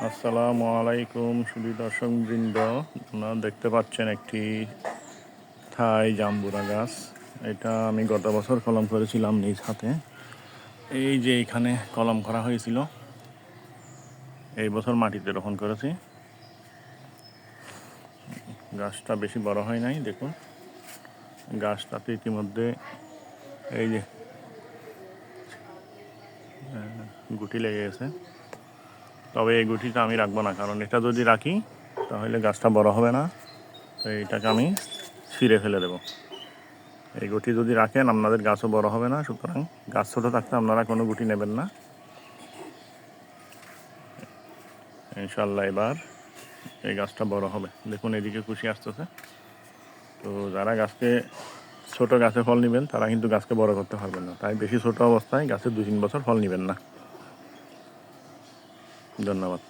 আসসালামু আলাইকুম সুধী দর্শকবৃন্দ, আপনারা দেখতে পাচ্ছেন একটি থাই জাম্বুরা গাছ। এটা আমি গত বছর কলম করেছিলাম নিজ হাতে। এই যে এখানে কলম করা হয়েছিল, এই বছর মাটিতে রোপণ করেছি। গাছটা বেশি বড় হয় নাই, দেখুন গাছটাতে ইতিমধ্যে এই যে গুটি লেগে গেছে। তবে এই গুটিটা আমি রাখবো না, কারণ এটা যদি রাখি তাহলে গাছটা বড় হবে না। তো এইটাকে আমি ছিঁড়ে ফেলে দেবো। এই গুটি যদি রাখেন আপনাদের গাছও বড় হবে না, সুতরাং গাছ ছোটো থাকতে আপনারা কোনো গুটি নেবেন না। ইনশাল্লাহ এবার এই গাছটা বড় হবে। দেখুন এদিকে কুশি আসতেছে। তো যারা গাছকে ছোট গাছে ফল নেবেন তারা কিন্তু গাছকে বড় করতে পারবেন না, তাই বেশি ছোট অবস্থায় গাছে 2-3 বছর ফল নেবেন না। ধন্যবাদ।